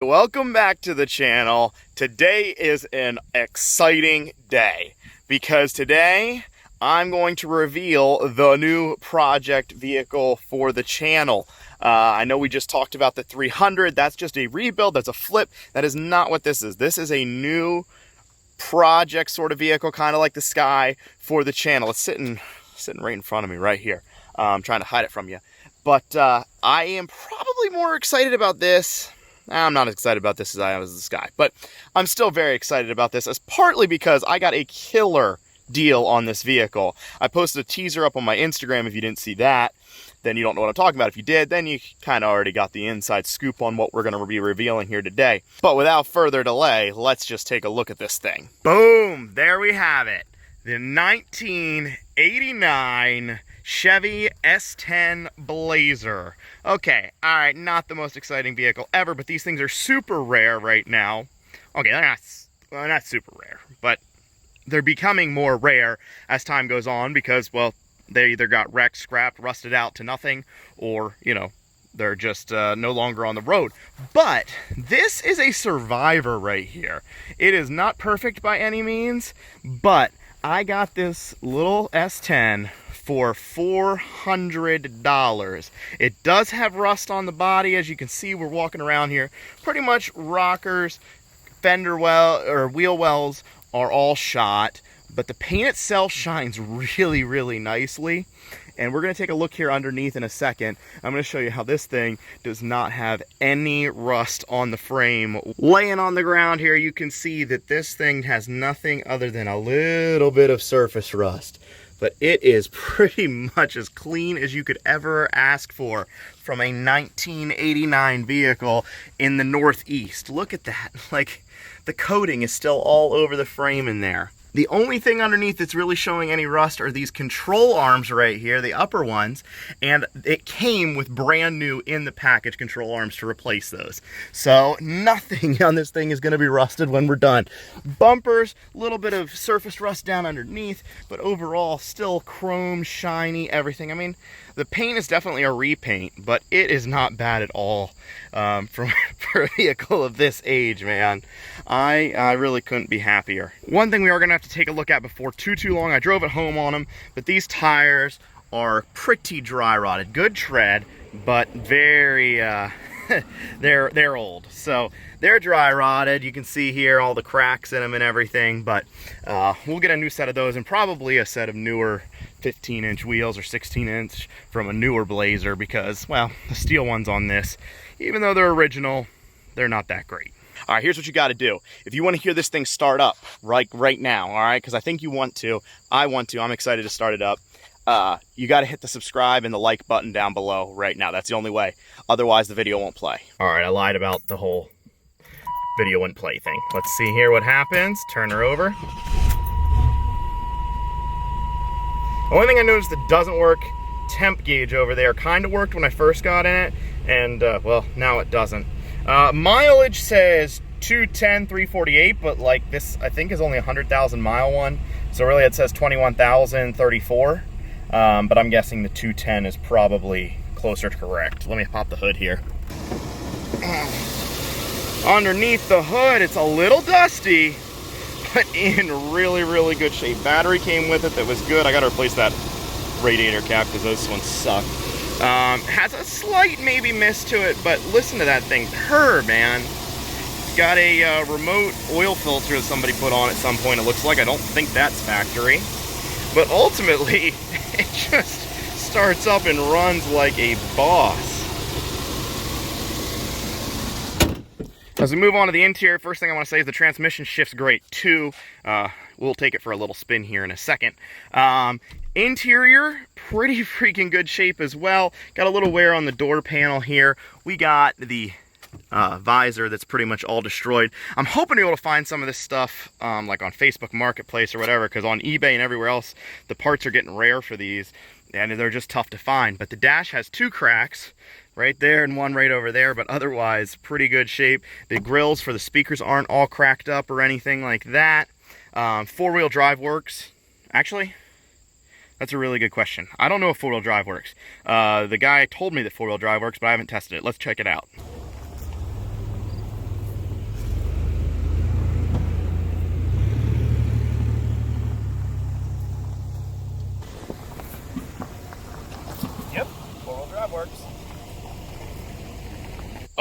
Welcome back to the channel. Today is an exciting day because today I'm going to reveal the new project vehicle for the channel. I know we just talked about the 300. That's just a rebuild. That's a flip. That is not what this is. This is a new project sort of vehicle, kind of like the Sky, for the channel. It's sitting right in front of me right here. I'm trying to hide it from you. But I am probably more excited about this. I'm not as excited about this as I am as the Sky, but I'm still very excited about this, as partly because I got a killer deal on this vehicle. I posted a teaser up on my Instagram. If you didn't see that, then you don't know what I'm talking about. If you did, then you kind of already got the inside scoop on what we're going to be revealing here today. But without further delay, let's just take a look at this thing. Boom! There we have it. The 1989 Chevy S10 Blazer. Okay, alright, not the most exciting vehicle ever, but these things are super rare right now. Okay, they're not super rare, but they're becoming more rare as time goes on because, well, they either got wrecked, scrapped, rusted out to nothing, or, you know, they're just no longer on the road. But this is a survivor right here. It is not perfect by any means, but I got this little S10 for $400. It does have rust on the body. As you can see, we're walking around here. Pretty much rockers, fender well, or wheel wells are all shot, but the paint itself shines really, really nicely. And we're going to take a look here underneath in a second. I'm going to show you how this thing does not have any rust on the frame. Laying on the ground here, you can see that this thing has nothing other than a little bit of surface rust. But it is pretty much as clean as you could ever ask for from a 1989 vehicle in the Northeast. Look at that. Like, the coating is still all over the frame in there. The only thing underneath that's really showing any rust are these control arms right here, the upper ones, and it came with brand new in the package control arms to replace those. So nothing on this thing is going to be rusted when we're done. Bumpers, a little bit of surface rust down underneath, but overall still chrome, shiny, everything. I mean, the paint is definitely a repaint, but it is not bad at all for a vehicle of this age, man. I really couldn't be happier. One thing we are going to have to take a look at before too long, I drove it home on them, but these tires are pretty dry rotted. Good tread, but very, they're old. So they're dry rotted. You can see here all the cracks in them and everything, but we'll get a new set of those and probably a set of newer 15-inch wheels or 16-inch from a newer Blazer because, well, the steel ones on this, even though they're original, they're not that great. All right, here's what you got to do. If you want to hear this thing start up right now, all right, because I think you want to, I want to, I'm excited to start it up. You got to hit the subscribe and the like button down below right now. That's the only way. Otherwise, the video won't play. All right, I lied about the whole video wouldn't play thing. Let's see here what happens. Turn her over. The only thing I noticed that doesn't work, temp gauge over there, kind of worked when I first got in it, and well, now it doesn't. Mileage says 210, 348, but like this, I think is only a 100,000 mile one. So really it says 21,034. But I'm guessing the 210 is probably closer to correct. Let me pop the hood here. Underneath the hood, it's a little dusty, but in really, really good shape. Battery came with it that was good. I gotta replace that radiator cap because those ones suck. Has a slight maybe miss to it, but listen to that thing purr, man. Got a remote oil filter that somebody put on at some point, it looks like. I don't think that's factory. But ultimately, it just starts up and runs like a boss. As we move on to the interior, first thing I want to say is the transmission shifts great too. We'll take it for a little spin here in a second. Interior, pretty freaking good shape as well. Got a little wear on the door panel here. We got the visor that's pretty much all destroyed. I'm hoping to be able to find some of this stuff like on Facebook Marketplace or whatever, because on eBay and everywhere else, the parts are getting rare for these, and they're just tough to find. But the dash has two cracks, right there and one right over there, but otherwise pretty good shape. The grills for the speakers aren't all cracked up or anything like that. Four-wheel drive works. Actually, that's a really good question. I don't know if four-wheel drive works. The guy told me that four-wheel drive works, but I haven't tested it. Let's check it out.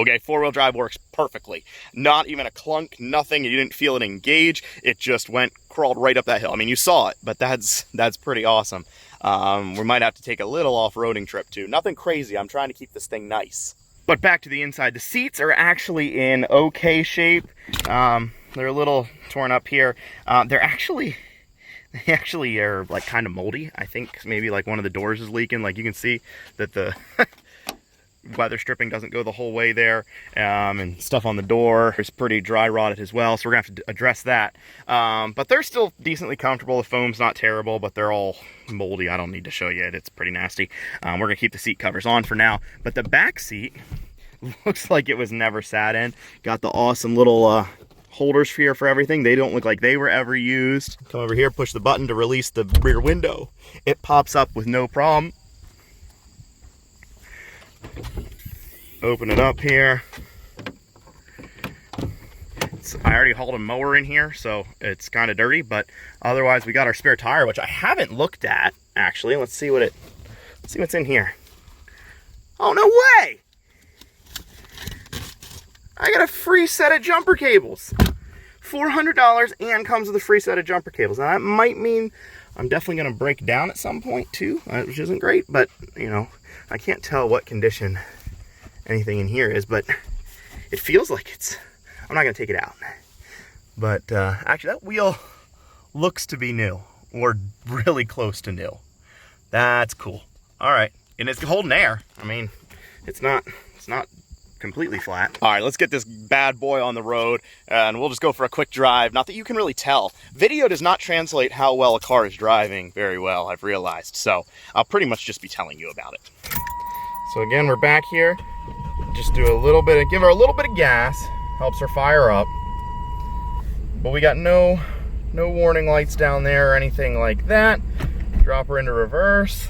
Okay, four-wheel drive works perfectly. Not even a clunk, nothing. You didn't feel it engage. It just crawled right up that hill. I mean, you saw it, but that's pretty awesome. We might have to take a little off-roading trip too. Nothing crazy. I'm trying to keep this thing nice. But back to the inside. The seats are actually in okay shape. They're a little torn up here. They actually are like kind of moldy. I think maybe like one of the doors is leaking. Like you can see that the weather stripping doesn't go the whole way there, and stuff on the door is pretty dry rotted as well, so we're gonna have to address that. But they're still decently comfortable. The foam's not terrible, but they're all moldy. I don't need to show you it. It's pretty nasty. We're gonna keep the seat covers on for now, but the back seat looks like it was never sat in. Got the awesome little holders here for everything. They don't look like they were ever used. Come over here, push the button to release the rear window. It pops up with no problem. Open it up here. I already hauled a mower in here, so it's kind of dirty, but otherwise we got our spare tire, which I haven't looked at actually. Let's see what's in here. Oh, no way! I got a free set of jumper cables. $400 and comes with a free set of jumper cables. Now that might mean I'm definitely going to break down at some point too, which isn't great, but you know, I can't tell what condition anything in here is, but it feels like it's, I'm not going to take it out. But actually that wheel looks to be new, or really close to new. That's cool. All right, and it's holding air. I mean, it's not completely flat. All right, let's get this bad boy on the road and we'll just go for a quick drive. Not that you can really tell. Video does not translate how well a car is driving very well, I've realized. So I'll pretty much just be telling you about it. So again, we're back here. Just do a little bit give her a little bit of gas. Helps her fire up. But we got no warning lights down there or anything like that. Drop her into reverse.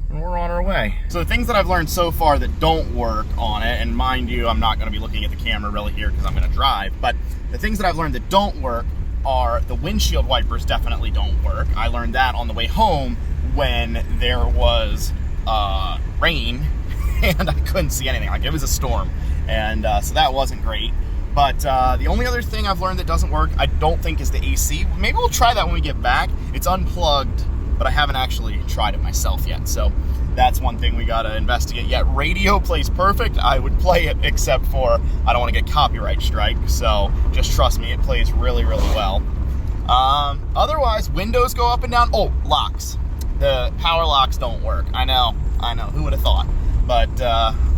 And we're on our way. So the things that I've learned so far that don't work on it, and mind you, I'm not gonna be looking at the camera really here because I'm gonna drive, but the things that I've learned that don't work are the windshield wipers definitely don't work. I learned that on the way home when there was rain and I couldn't see anything. Like it was a storm. And so that wasn't great. But the only other thing I've learned that doesn't work, I don't think, is the AC. Maybe we'll try that when we get back. It's unplugged, but I haven't actually tried it myself yet. So that's one thing we gotta investigate yet. Radio plays perfect. I would play it except for I don't wanna get copyright strike. So just trust me, it plays really, really well. Otherwise, windows go up and down. Oh, locks. The power locks don't work. I know, who would have thought? But,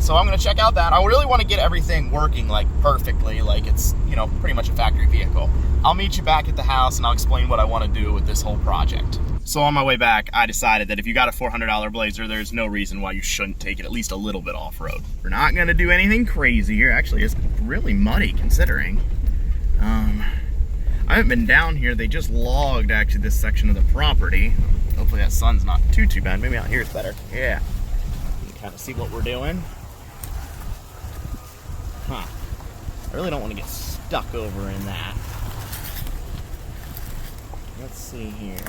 so I'm gonna check out that. I really wanna get everything working like perfectly, like it's, you know, pretty much a factory vehicle. I'll meet you back at the house and I'll explain what I wanna do with this whole project. So on my way back, I decided that if you got a $400 Blazer, there's no reason why you shouldn't take it at least a little bit off-road. We're not gonna do anything crazy here. Actually, it's really muddy considering. I haven't been down here. They just logged actually this section of the property. Hopefully that sun's not too bad. Maybe out here it's better. Yeah. You can kind of see what we're doing. Huh. I really don't want to get stuck over in that. Let's see here.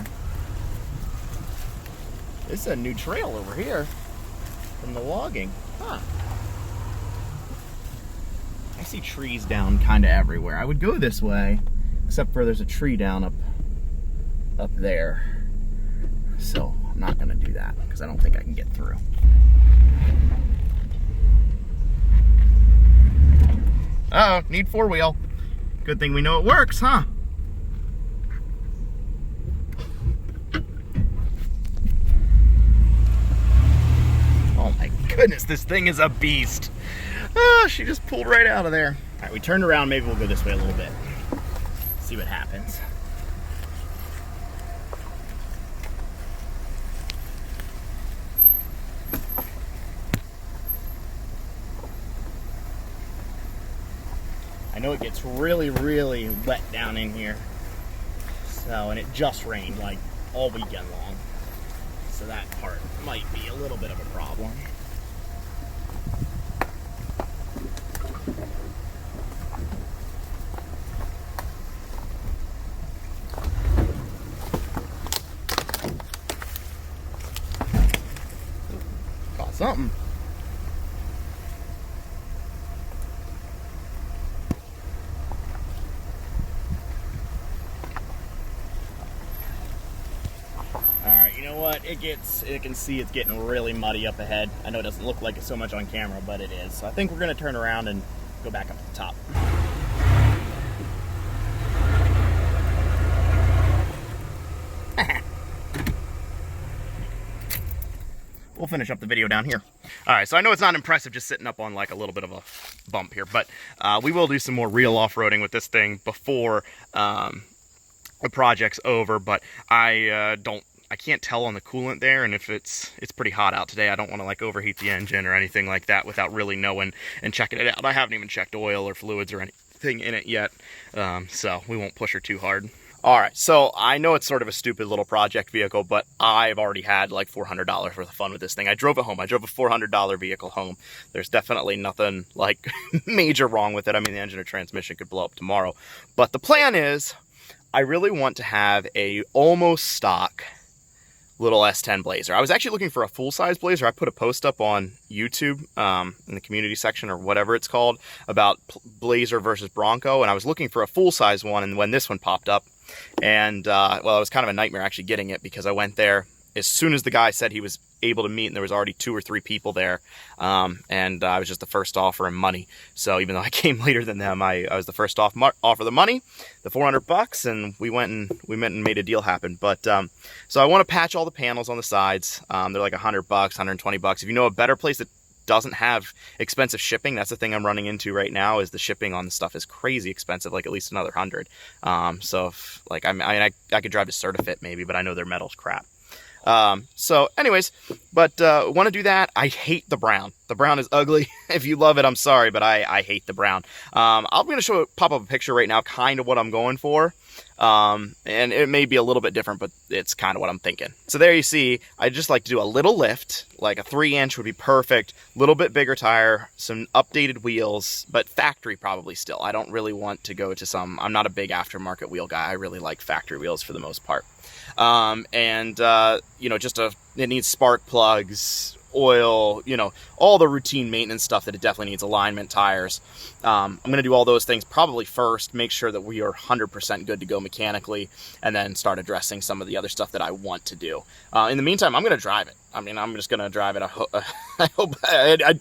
This is a new trail over here from the logging. Huh. I see trees down kind of everywhere. I would go this way, except for there's a tree down up there. So I'm not gonna do that because I don't think I can get through. Uh-oh, need four-wheel. Good thing we know it works, huh? Oh my goodness, this thing is a beast. Oh, she just pulled right out of there. All right, we turned around. Maybe we'll go this way a little bit. See what happens. I know it gets really, really wet down in here. So, and it just rained like all weekend long. So that part might be a little bit of a problem. Caught something. know what? It can see it's getting really muddy up ahead. I know it doesn't look like it so much on camera, but it is. So I think we're gonna turn around and go back up to the top. We'll finish up the video down here. All right, so I know it's not impressive just sitting up on like a little bit of a bump here, but we will do some more real off-roading with this thing before the project's over. But I can't tell on the coolant there, and if it's pretty hot out today, I don't want to like overheat the engine or anything like that without really knowing and checking it out. I haven't even checked oil or fluids or anything in it yet, so we won't push her too hard. All right, so I know it's sort of a stupid little project vehicle, but I've already had like $400 worth of fun with this thing. I drove it home. I drove a $400 vehicle home. There's definitely nothing like major wrong with it. I mean, the engine or transmission could blow up tomorrow. But the plan is I really want to have a almost stock little S10 Blazer. I was actually looking for a full-size Blazer. I put a post up on YouTube in the community section or whatever it's called about Blazer versus Bronco, and I was looking for a full-size one, and when this one popped up, and well, it was kind of a nightmare actually getting it, because I went there as soon as the guy said he was able to meet, and there was already 2 or 3 people there, and I was just the first to offer him money. So even though I came later than them, I was the first to offer the money, the $400, and we went and made a deal happen. But so I want to patch all the panels on the sides. They're like $100, $120. If you know a better place that doesn't have expensive shipping, that's the thing I'm running into right now, is the shipping on the stuff is crazy expensive, like at least another $100. So if, like I could drive to Certifit maybe, but I know their metal's crap. So anyways, but want to do that. I hate the brown. The brown is ugly. If you love it, I'm sorry, but I hate the brown. I'm going to pop up a picture right now, kind of what I'm going for. And it may be a little bit different, but it's kind of what I'm thinking. So there you see, I just like to do a little lift, like a 3-inch would be perfect, little bit bigger tire, some updated wheels, but factory probably still. I don't really want to go to some, I'm not a big aftermarket wheel guy. I really like factory wheels for the most part. You know, it needs spark plugs, oil, you know, all the routine maintenance stuff that it definitely needs, alignment, tires. I'm going to do all those things probably first, make sure that we are 100% good to go mechanically, and then start addressing some of the other stuff that I want to do. In the meantime, I'm going to drive it. I mean, I'm just going to drive it. I hope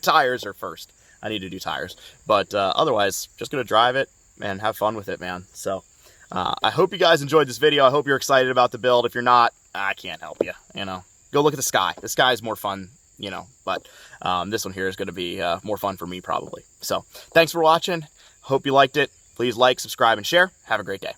tires are first. I need to do tires, but otherwise, just going to drive it and have fun with it, man. So I hope you guys enjoyed this video. I hope you're excited about the build. If you're not, I can't help you, you know. Go look at the sky. The sky is more fun, you know, but this one here is going to be more fun for me probably. So thanks for watching. Hope you liked it. Please like, subscribe, and share. Have a great day.